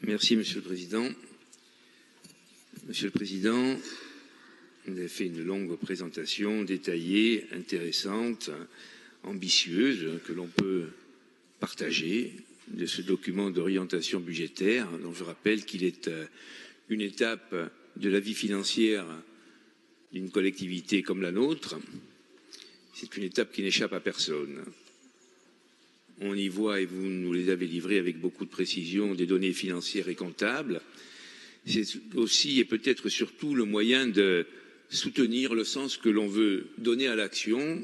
Merci, Monsieur le Président. Monsieur le Président, vous avez fait une longue présentation détaillée, intéressante, ambitieuse, que l'on peut partager de ce document d'orientation budgétaire, dont je rappelle qu'il est une étape de la vie financière d'une collectivité comme la nôtre. C'est une étape qui n'échappe à personne. On y voit, et vous nous les avez livrées avec beaucoup de précision, des données financières et comptables. C'est aussi et peut-être surtout le moyen de soutenir le sens que l'on veut donner à l'action,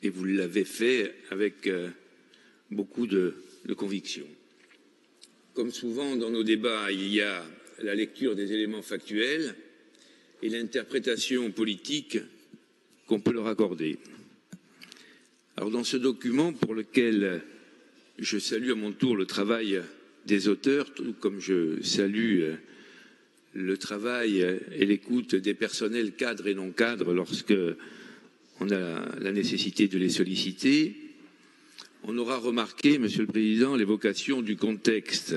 et vous l'avez fait avec beaucoup de conviction. Comme souvent dans nos débats, il y a la lecture des éléments factuels et l'interprétation politique qu'on peut leur accorder. Alors dans ce document, pour lequel je salue à mon tour le travail des auteurs, tout comme je salue le travail et l'écoute des personnels cadres et non cadres lorsque on a la nécessité de les solliciter, on aura remarqué, Monsieur le Président, l'évocation du contexte,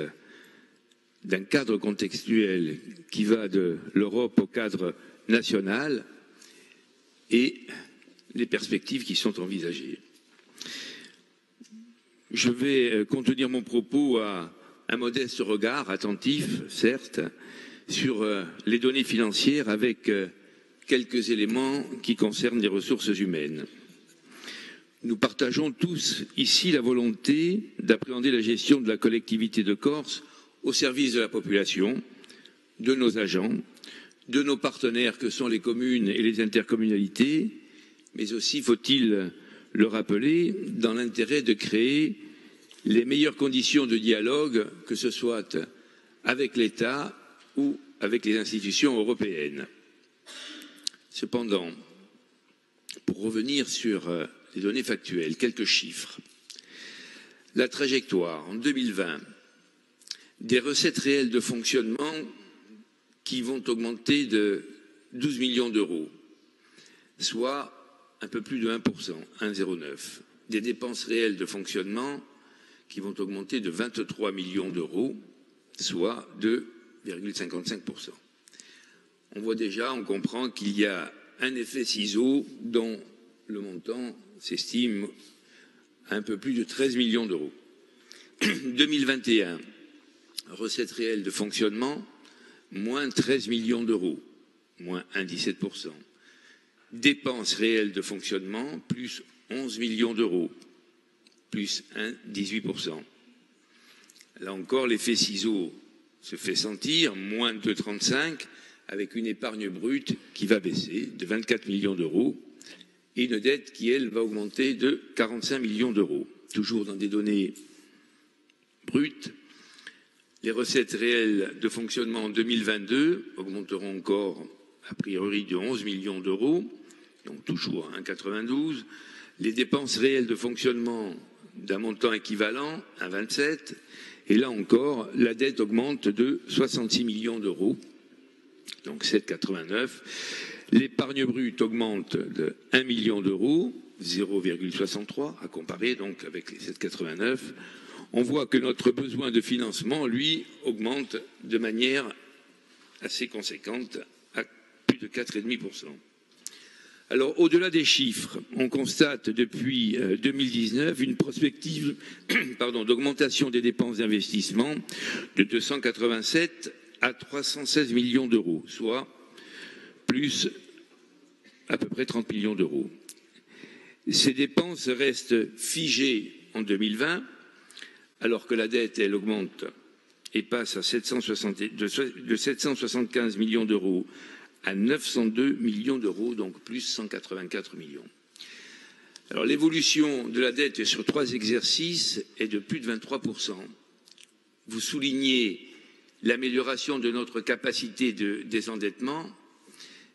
d'un cadre contextuel qui va de l'Europe au cadre national et les perspectives qui sont envisagées. Je vais contenir mon propos à un modeste regard, attentif, certes, sur les données financières avec quelques éléments qui concernent les ressources humaines. Nous partageons tous ici la volonté d'appréhender la gestion de la collectivité de Corse au service de la population, de nos agents, de nos partenaires que sont les communes et les intercommunalités, mais aussi, faut-il le rappeler, dans l'intérêt de créer les meilleures conditions de dialogue, que ce soit avec l'État ou avec les institutions européennes. Cependant, pour revenir sur les données factuelles, quelques chiffres. La trajectoire en 2020 des recettes réelles de fonctionnement qui vont augmenter de 12 millions d'euros, soit un peu plus de 1%, 1,09. Des dépenses réelles de fonctionnement qui vont augmenter de 23 millions d'euros, soit 2,55%. On voit déjà, on comprend qu'il y a un effet ciseau dont le montant s'estime à un peu plus de 13 millions d'euros. 2021, recettes réelles de fonctionnement, moins 13 millions d'euros, moins 1,17%. Dépenses réelles de fonctionnement, plus 11 millions d'euros, plus 1,18%. Là encore, l'effet ciseau se fait sentir, moins 2,35, avec une épargne brute qui va baisser de 24 millions d'euros et une dette qui, elle, va augmenter de 45 millions d'euros. Toujours dans des données brutes, les recettes réelles de fonctionnement en 2022 augmenteront encore a priori de 11 millions d'euros, donc toujours à 1,92. Les dépenses réelles de fonctionnement d'un montant équivalent à 27. Et là encore, la dette augmente de 66 millions d'euros, donc 7,89. L'épargne brute augmente de 1 million d'euros, 0,63, à comparer donc avec les 7,89. On voit que notre besoin de financement, lui, augmente de manière assez conséquente à plus de 4,5%. Alors, au-delà des chiffres, on constate depuis 2019 une perspective d'augmentation des dépenses d'investissement de 287 à 316 millions d'euros, soit plus à peu près 30 millions d'euros. Ces dépenses restent figées en 2020, alors que la dette, elle, augmente et passe à de 775 millions d'euros à 902 millions d'euros, donc plus 184 millions. Alors l'évolution de la dette sur 3 exercices est de plus de 23%. Vous soulignez l'amélioration de notre capacité de désendettement,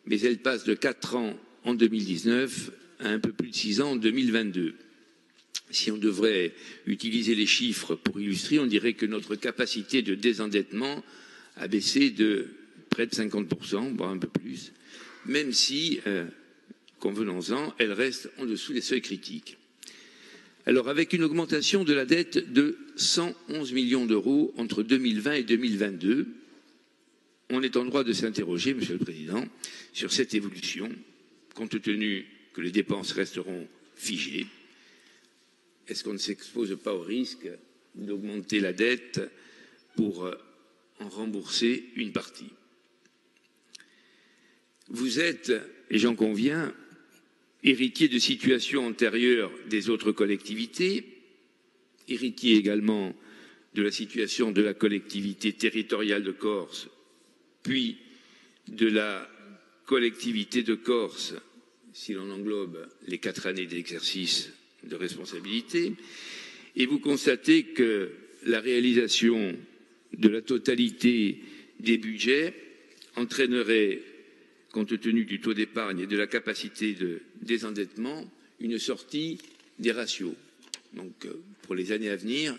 mais elle passe de 4 ans en 2019 à un peu plus de 6 ans en 2022. Si on devrait utiliser les chiffres pour illustrer, on dirait que notre capacité de désendettement a baissé de près de 50%, voire un peu plus, même si, convenons-en, elle reste en dessous des seuils critiques. Alors, avec une augmentation de la dette de 111 millions d'euros entre 2020 et 2022, on est en droit de s'interroger, Monsieur le Président, sur cette évolution, compte tenu que les dépenses resteront figées. Est-ce qu'on ne s'expose pas au risque d'augmenter la dette pour en rembourser une partie? Vous êtes, et j'en conviens, héritier de situations antérieures des autres collectivités, héritier également de la situation de la collectivité territoriale de Corse, puis de la collectivité de Corse, si l'on englobe les 4 années d'exercice de responsabilité, et vous constatez que la réalisation de la totalité des budgets entraînerait, compte tenu du taux d'épargne et de la capacité de désendettement, une sortie des ratios. Donc, pour les années à venir,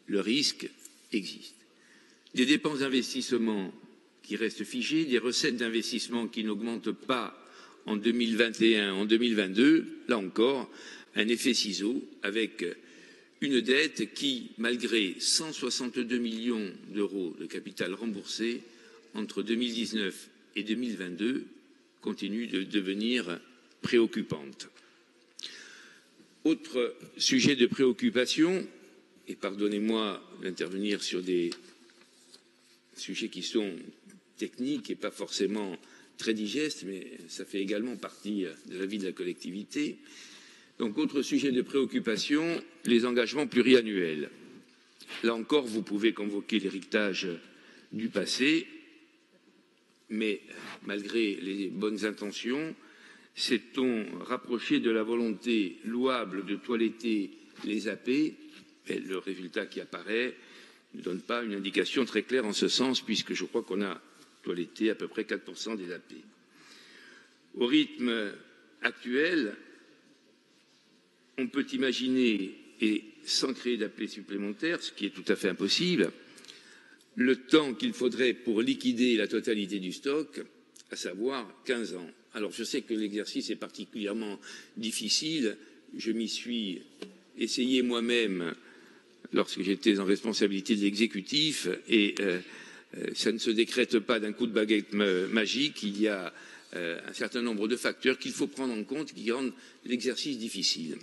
le risque existe. Des dépenses d'investissement qui restent figées, des recettes d'investissement qui n'augmentent pas en 2021, en 2022, là encore, un effet ciseau avec une dette qui, malgré 162 millions d'euros de capital remboursé entre 2019 et 2022, continue de devenir préoccupante. Autre sujet de préoccupation, et pardonnez-moi d'intervenir sur des sujets qui sont techniques et pas forcément très digestes, mais ça fait également partie de la vie de la collectivité. Donc, autre sujet de préoccupation, les engagements pluriannuels. Là encore, vous pouvez convoquer l'héritage du passé, mais malgré les bonnes intentions, s'est-on rapproché de la volonté louable de toiletter les AP? Et le résultat qui apparaît ne donne pas une indication très claire en ce sens, puisque je crois qu'on a toiletté à peu près 4% des AP. Au rythme actuel, on peut imaginer, et sans créer d'appels supplémentaires, ce qui est tout à fait impossible, le temps qu'il faudrait pour liquider la totalité du stock, à savoir 15 ans. Alors je sais que l'exercice est particulièrement difficile, je m'y suis essayé moi-même lorsque j'étais en responsabilité de l'exécutif, et ça ne se décrète pas d'un coup de baguette magique, il y a un certain nombre de facteurs qu'il faut prendre en compte qui rendent l'exercice difficile.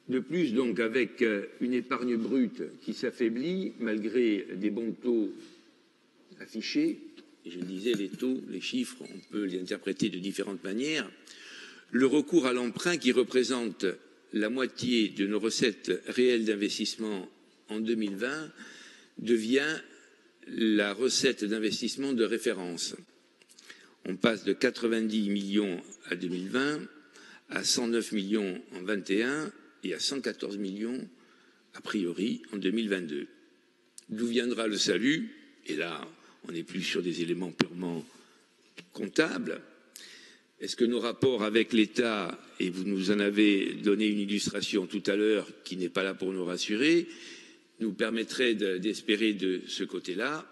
De plus, donc, avec une épargne brute qui s'affaiblit, malgré des bons taux affichés, et je le disais, les taux, les chiffres, on peut les interpréter de différentes manières, le recours à l'emprunt qui représente la moitié de nos recettes réelles d'investissement en 2020 devient la recette d'investissement de référence. On passe de 90 millions à 2020 à 109 millions en 2021 et à 114 millions a priori en 2022. D'où viendra le salut? Et là, on n'est plus sur des éléments purement comptables. Est-ce que nos rapports avec l'État, et vous nous en avez donné une illustration tout à l'heure qui n'est pas là pour nous rassurer, nous permettraient d'espérer de ce côté-là?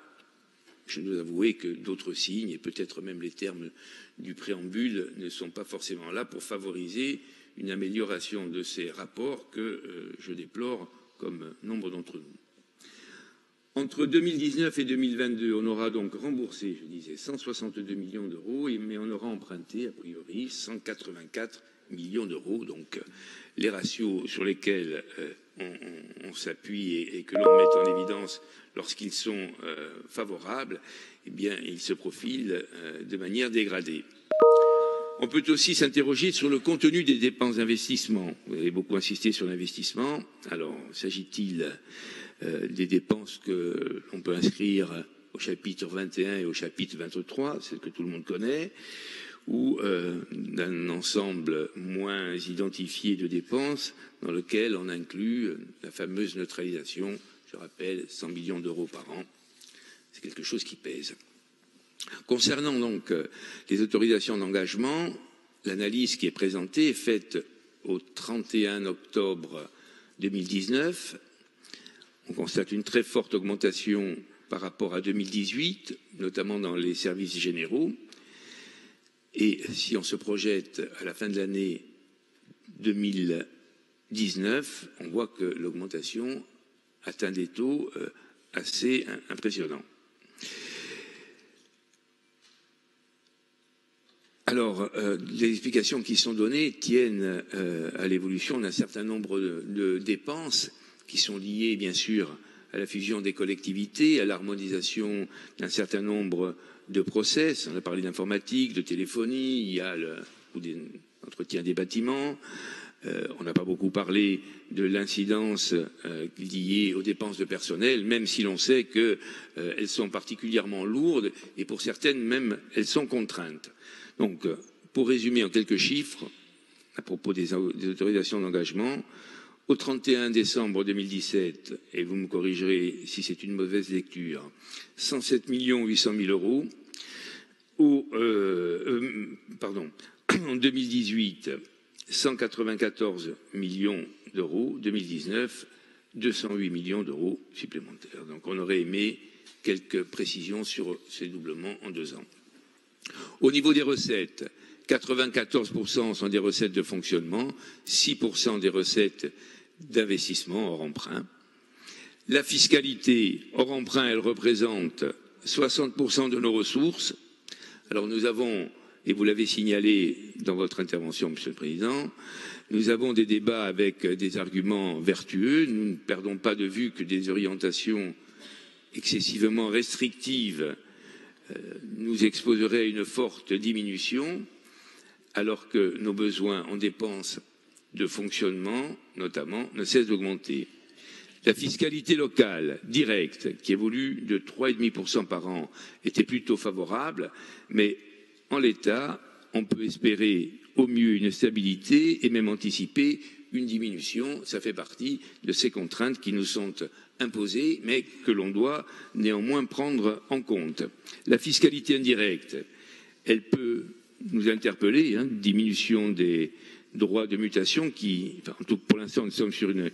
Je dois avouer que d'autres signes, et peut-être même les termes du préambule, ne sont pas forcément là pour favoriser une amélioration de ces rapports que je déplore comme nombre d'entre nous. Entre 2019 et 2022, on aura donc remboursé, je disais, 162 millions d'euros, mais on aura emprunté, a priori, 184 millions d'euros. Donc, les ratios sur lesquels on s'appuie et que l'on met en évidence lorsqu'ils sont favorables, eh bien, ils se profilent de manière dégradée. On peut aussi s'interroger sur le contenu des dépenses d'investissement. Vous avez beaucoup insisté sur l'investissement. Alors, s'agit-il des dépenses que l'on peut inscrire au chapitre 21 et au chapitre 23, celles que tout le monde connaît, ou d'un ensemble moins identifié de dépenses dans lequel on inclut la fameuse neutralisation, je rappelle, 100 millions d'euros par an. C'est quelque chose qui pèse. Concernant donc les autorisations d'engagement, l'analyse qui est présentée est faite au 31 octobre 2019. On constate une très forte augmentation par rapport à 2018, notamment dans les services généraux. Et si on se projette à la fin de l'année 2019, on voit que l'augmentation atteint des taux assez impressionnants. Alors, les explications qui sont données tiennent à l'évolution d'un certain nombre de dépenses qui sont liées, bien sûr, à la fusion des collectivités, à l'harmonisation d'un certain nombre de process. On a parlé d'informatique, de téléphonie, il y a l'entretien des bâtiments. On n'a pas beaucoup parlé de l'incidence liée aux dépenses de personnel, même si l'on sait qu'elles sont particulièrement lourdes et pour certaines même elles sont contraintes. Donc, pour résumer en quelques chiffres, à propos des autorisations d'engagement, au 31 décembre 2017, et vous me corrigerez si c'est une mauvaise lecture, 107 800 000 euros. En 2018, 194 millions d'euros. 2019, 208 millions d'euros supplémentaires. Donc on aurait aimé quelques précisions sur ces doublements en 2 ans. Au niveau des recettes, 94% sont des recettes de fonctionnement, 6% des recettes d'investissement hors emprunt. La fiscalité hors emprunt, elle représente 60% de nos ressources. Alors nous avons, et vous l'avez signalé dans votre intervention, Monsieur le Président, nous avons des débats avec des arguments vertueux. Nous ne perdons pas de vue que des orientations excessivement restrictives nous exposeraient à une forte diminution, alors que nos besoins en dépenses de fonctionnement, notamment, ne cessent d'augmenter. La fiscalité locale directe, qui évolue de 3,5% par an, était plutôt favorable, mais en l'état, on peut espérer au mieux une stabilité et même anticiper une diminution. Ça fait partie de ces contraintes qui nous sont imposées, mais que l'on doit néanmoins prendre en compte. La fiscalité indirecte, elle peut nous interpeller, diminution des droits de mutation qui, enfin, en tout pour l'instant, nous sommes sur une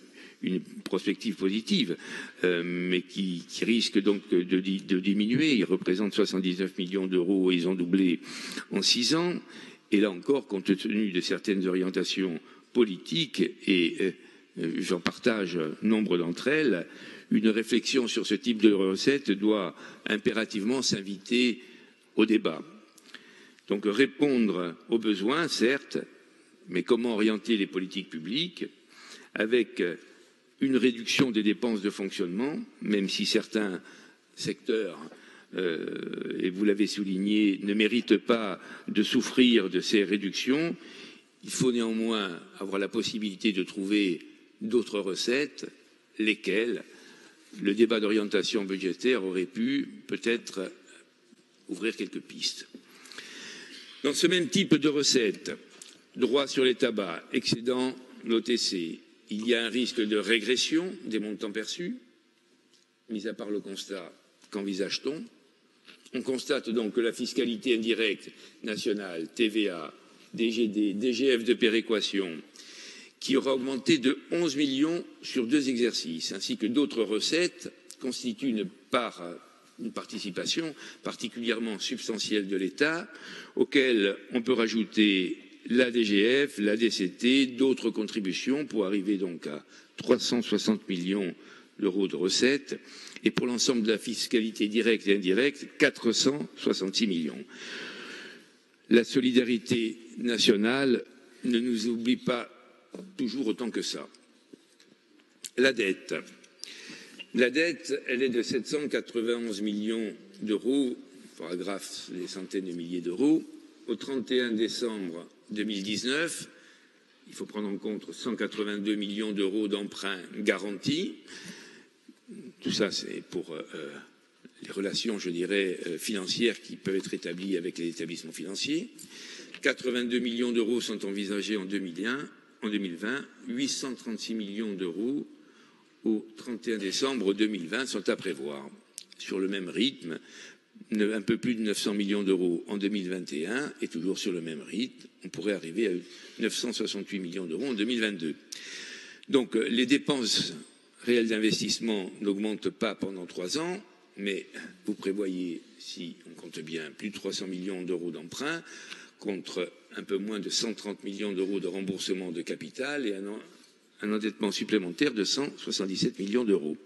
prospective positive, mais qui risque donc de diminuer. Ils représentent 79 millions d'euros et ils ont doublé en 6 ans. Et là encore, compte tenu de certaines orientations politiques, et j'en partage nombre d'entre elles, une réflexion sur ce type de recettes doit impérativement s'inviter au débat. Donc répondre aux besoins, certes, mais comment orienter les politiques publiques avec une réduction des dépenses de fonctionnement, même si certains secteurs, et vous l'avez souligné, ne méritent pas de souffrir de ces réductions. Il faut néanmoins avoir la possibilité de trouver d'autres recettes, lesquelles le débat d'orientation budgétaire aurait pu peut-être ouvrir quelques pistes. Dans ce même type de recettes, droit sur les tabacs, excédent l'OTC, il y a un risque de régression des montants perçus. Mis à part le constat, qu'envisage-t-on? On constate donc que la fiscalité indirecte nationale, TVA, DGD, DGF de péréquation, qui aura augmenté de 11 millions sur 2 exercices, ainsi que d'autres recettes, constituent une participation particulièrement substantielle de l'État, auquel on peut rajouter la DGF, la DCT, d'autres contributions pour arriver donc à 360 millions d'euros de recettes, et pour l'ensemble de la fiscalité directe et indirecte, 466 millions. La solidarité nationale ne nous oublie pas toujours autant que ça. La dette. La dette, elle est de 791 millions d'euros, paragraphe des centaines de milliers d'euros. Au 31 décembre 2019, il faut prendre en compte 182 millions d'euros d'emprunts garantis. Tout ça, c'est pour les relations, je dirais, financières qui peuvent être établies avec les établissements financiers. 82 millions d'euros sont envisagés en 2020, 836 millions d'euros au 31 décembre 2020 sont à prévoir. Sur le même rythme, un peu plus de 900 millions d'euros en 2021 et toujours sur le même rythme, on pourrait arriver à 968 millions d'euros en 2022. Donc les dépenses réelles d'investissement n'augmentent pas pendant 3 ans, mais vous prévoyez, si on compte bien, plus de 300 millions d'euros d'emprunts contre un peu moins de 130 millions d'euros de remboursement de capital et un endettement supplémentaire de 177 millions d'euros.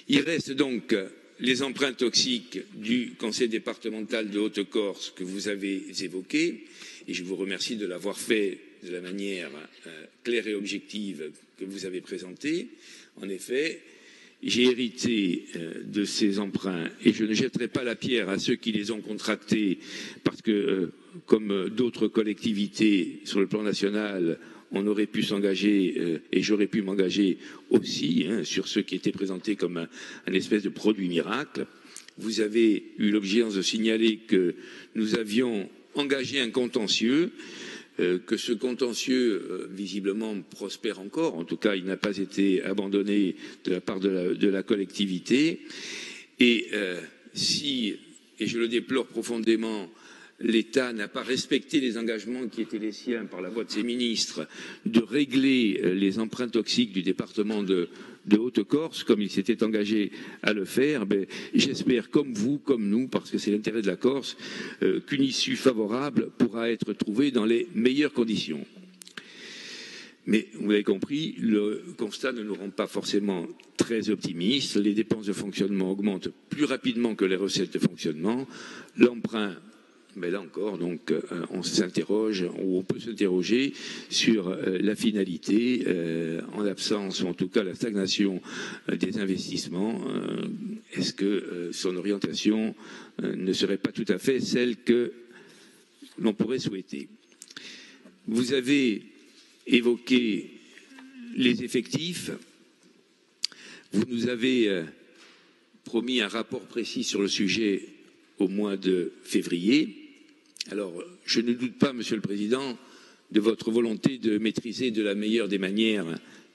Il reste donc les emprunts toxiques du conseil départemental de Haute-Corse que vous avez évoqués, et je vous remercie de l'avoir fait de la manière claire et objective que vous avez présentée. En effet, j'ai hérité de ces emprunts et je ne jetterai pas la pierre à ceux qui les ont contractés parce que, comme d'autres collectivités sur le plan national, on aurait pu s'engager et j'aurais pu m'engager aussi sur ceux qui étaient présentés comme un espèce de produit miracle. Vous avez eu l'obéissance de signaler que nous avions engagé un contentieux, que ce contentieux visiblement prospère encore. En tout cas, il n'a pas été abandonné de la part de la collectivité. Et si, et je le déplore profondément, l'État n'a pas respecté les engagements qui étaient les siens par la voix de ses ministres de régler les emprunts toxiques du département de Haute-Corse, comme il s'était engagé à le faire, j'espère, comme vous, comme nous, parce que c'est l'intérêt de la Corse, qu'une issue favorable pourra être trouvée dans les meilleures conditions. Mais vous l'avez compris, le constat ne nous rend pas forcément très optimistes. Les dépenses de fonctionnement augmentent plus rapidement que les recettes de fonctionnement. L'emprunt, mais là encore, donc, on s'interroge, ou on peut s'interroger sur la finalité, en l'absence, ou en tout cas la stagnation des investissements. Est-ce que son orientation ne serait pas tout à fait celle que l'on pourrait souhaiter? Vous avez évoqué les effectifs. Vous nous avez promis un rapport précis sur le sujet au mois de février. Alors, je ne doute pas, Monsieur le Président, de votre volonté de maîtriser de la meilleure des manières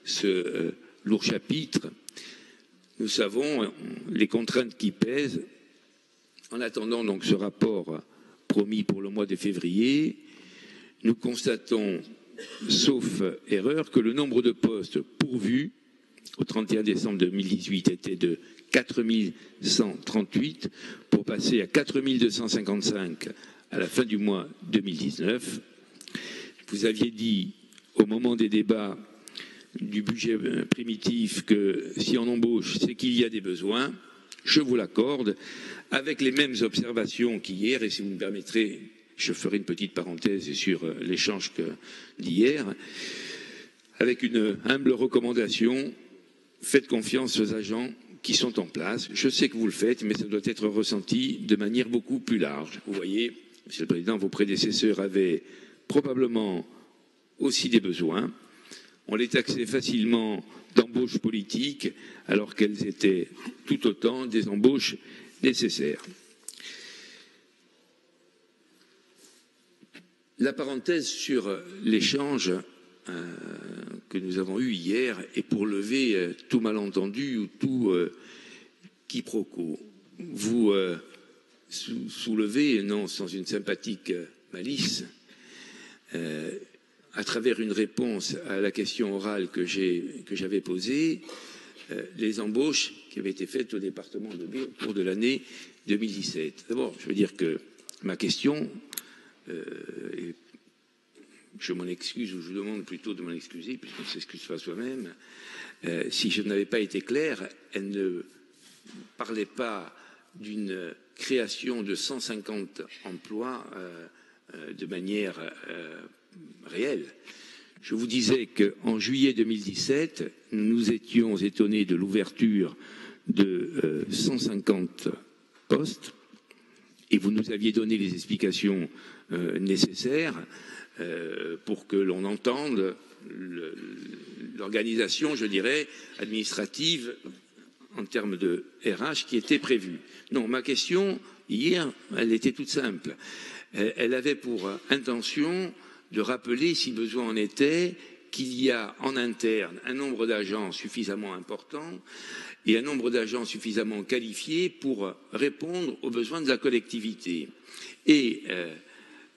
ce lourd chapitre. Nous savons les contraintes qui pèsent. En attendant donc ce rapport promis pour le mois de février, nous constatons, sauf erreur, que le nombre de postes pourvus au 31 décembre 2018 était de 4 138 pour passer à 4 255 à la fin du mois 2019. Vous aviez dit au moment des débats du budget primitif que si on embauche, c'est qu'il y a des besoins. Je vous l'accorde, avec les mêmes observations qu'hier, et si vous me permettrez, je ferai une petite parenthèse sur l'échange d'hier, avec une humble recommandation, faites confiance aux agents qui sont en place. Je sais que vous le faites, mais ça doit être ressenti de manière beaucoup plus large. Vous voyez, Monsieur le Président, vos prédécesseurs avaient probablement aussi des besoins. On les taxait facilement d'embauches politiques, alors qu'elles étaient tout autant des embauches nécessaires. La parenthèse sur l'échange que nous avons eu hier est pour lever tout malentendu ou tout quiproquo. Vous soulevez, non sans une sympathique malice, à travers une réponse à la question orale que j'avais posée, les embauches qui avaient été faites au département de l'Aube au cours de l'année 2017. D'abord, je veux dire que ma question, et je m'en excuse, ou je vous demande plutôt de m'en excuser, puisqu'on s'excuse pas soi-même, si je n'avais pas été clair, elle ne parlait pas d'une création de 150 emplois de manière réelle. Je vous disais qu'en juillet 2017, nous étions étonnés de l'ouverture de 150 postes et vous nous aviez donné les explications nécessaires pour que l'on entende l'organisation, je dirais, administrative en termes de RH qui était prévue. Non, ma question, hier, elle était toute simple. Elle avait pour intention de rappeler, si besoin en était, qu'il y a en interne un nombre d'agents suffisamment important et un nombre d'agents suffisamment qualifiés pour répondre aux besoins de la collectivité. Et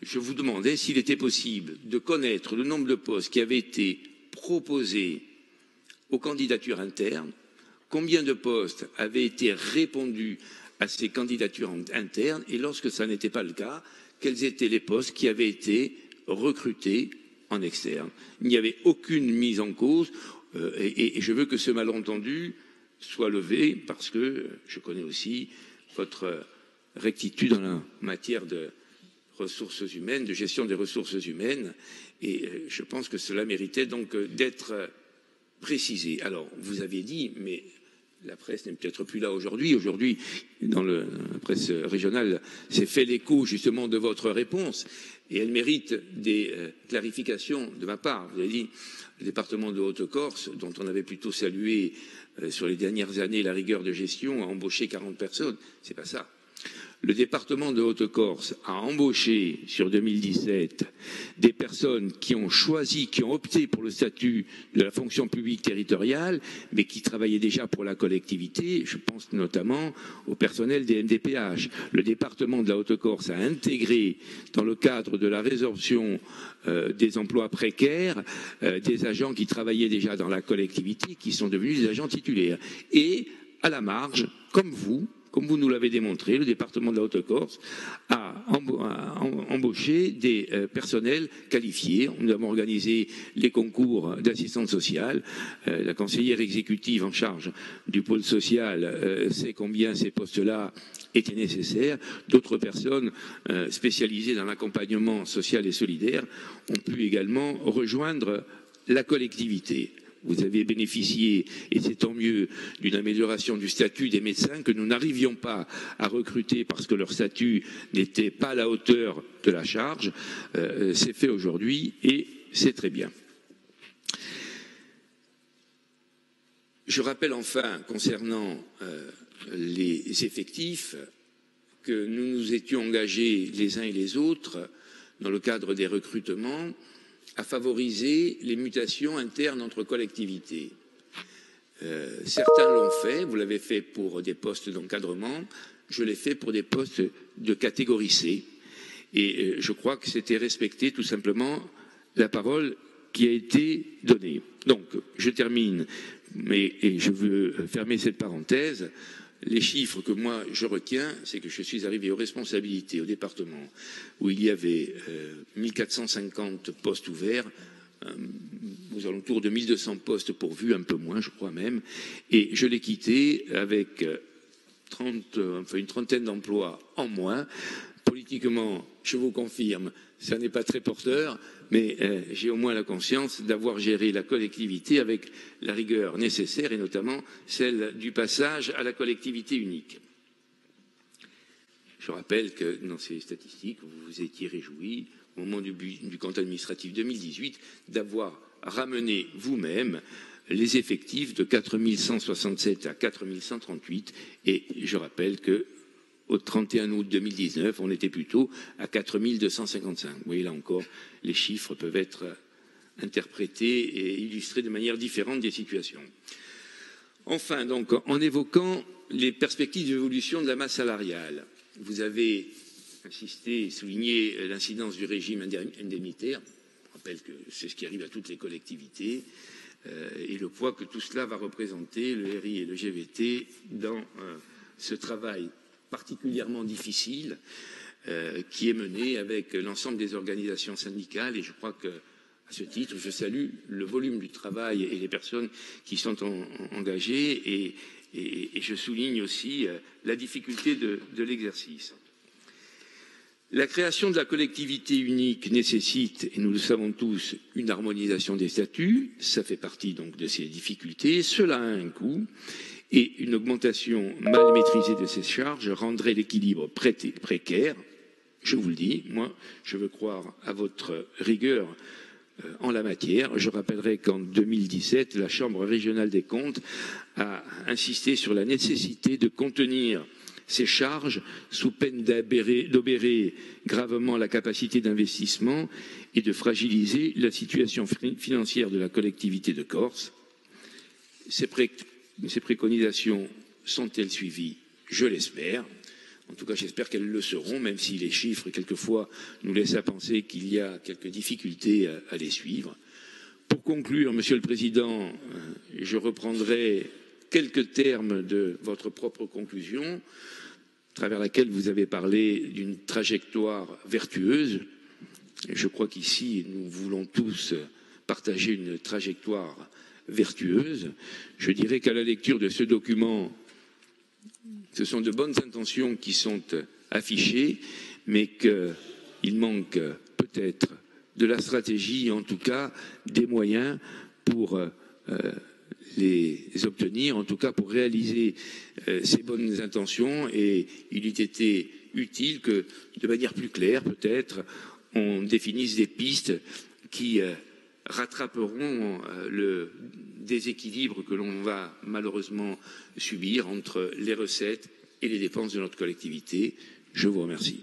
je vous demandais s'il était possible de connaître le nombre de postes qui avaient été proposés aux candidatures internes, combien de postes avaient été répondus à ces candidatures internes et lorsque ça n'était pas le cas, quels étaient les postes qui avaient été recrutés en externe. Il n'y avait aucune mise en cause et je veux que ce malentendu soit levé parce que je connais aussi votre rectitude en la matière de ressources humaines, de gestion des ressources humaines et je pense que cela méritait donc d'être précisé. Alors, vous aviez dit, mais la presse n'est peut-être plus là aujourd'hui. Aujourd'hui, dans la presse régionale, s'est fait l'écho justement de votre réponse et elle mérite des clarifications de ma part. Vous avez dit, le département de Haute-Corse, dont on avait plutôt salué sur les dernières années la rigueur de gestion, a embauché 40 personnes. C'est pas ça. Le département de Haute-Corse a embauché sur 2017 des personnes qui ont choisi, qui ont opté pour le statut de la fonction publique territoriale, mais qui travaillaient déjà pour la collectivité. Je pense notamment au personnel des MDPH. Le département de la Haute-Corse a intégré, dans le cadre de la résorption des emplois précaires, des agents qui travaillaient déjà dans la collectivité, qui sont devenus des agents titulaires. Et à la marge, comme vous nous l'avez démontré, le département de la Haute-Corse a embauché des personnels qualifiés. Nous avons organisé les concours d'assistante sociale. La conseillère exécutive en charge du pôle social sait combien ces postes-là étaient nécessaires. D'autres personnes spécialisées dans l'accompagnement social et solidaire ont pu également rejoindre la collectivité. Vous avez bénéficié, et c'est tant mieux, d'une amélioration du statut des médecins que nous n'arrivions pas à recruter parce que leur statut n'était pas à la hauteur de la charge. C'est fait aujourd'hui et c'est très bien. Je rappelle enfin, concernant les effectifs, que nous nous étions engagés les uns et les autres, dans le cadre des recrutements, à favoriser les mutations internes entre collectivités. Certains l'ont fait, vous l'avez fait pour des postes d'encadrement, je l'ai fait pour des postes de catégorie C. Et je crois que c'était respecter tout simplement la parole qui a été donnée. Donc, je termine, et je veux fermer cette parenthèse. Les chiffres que moi je retiens, c'est que je suis arrivé aux responsabilités au département où il y avait 1450 postes ouverts, aux alentours de 1200 postes pourvus, un peu moins je crois même, et je l'ai quitté avec une trentaine d'emplois en moins. Politiquement, je vous confirme, ça n'est pas très porteur, mais j'ai au moins la conscience d'avoir géré la collectivité avec la rigueur nécessaire et notamment celle du passage à la collectivité unique. Je rappelle que dans ces statistiques, vous vous étiez réjoui au moment du compte administratif 2018 d'avoir ramené vous-même les effectifs de 4167 à 4138 et je rappelle que au 31 août 2019, on était plutôt à 4255. Vous voyez, là encore, les chiffres peuvent être interprétés et illustrés de manière différente des situations. Enfin, donc, en évoquant les perspectives d'évolution de la masse salariale, vous avez insisté et souligné l'incidence du régime indemnitaire. Je rappelle que c'est ce qui arrive à toutes les collectivités et le poids que tout cela va représenter, le RI et le GVT, dans ce travail particulièrement difficile qui est mené avec l'ensemble des organisations syndicales et je crois que à ce titre je salue le volume du travail et les personnes qui sont engagées et je souligne aussi la difficulté de l'exercice. La création de la collectivité unique nécessite, et nous le savons tous, une harmonisation des statuts, ça fait partie donc de ces difficultés, cela a un coût. Et une augmentation mal maîtrisée de ces charges rendrait l'équilibre précaire. Je vous le dis, moi, je veux croire à votre rigueur en la matière. Je rappellerai qu'en 2017, la Chambre régionale des comptes a insisté sur la nécessité de contenir ces charges sous peine d'obérer gravement la capacité d'investissement et de fragiliser la situation financière de la collectivité de Corse. Ces préconisations sont-elles suivies? Je l'espère. En tout cas, j'espère qu'elles le seront, même si les chiffres, quelquefois, nous laissent à penser qu'il y a quelques difficultés à les suivre. Pour conclure, Monsieur le Président, je reprendrai quelques termes de votre propre conclusion, à travers laquelle vous avez parlé d'une trajectoire vertueuse. Je crois qu'ici, nous voulons tous partager une trajectoire vertueuse. Je dirais qu'à la lecture de ce document, ce sont de bonnes intentions qui sont affichées, mais qu'il manque peut-être de la stratégie, en tout cas des moyens pour les obtenir, en tout cas pour réaliser ces bonnes intentions. Et il eût été utile que, de manière plus claire peut-être, on définisse des pistes qui rattraperont le déséquilibre que l'on va malheureusement subir entre les recettes et les dépenses de notre collectivité. Je vous remercie.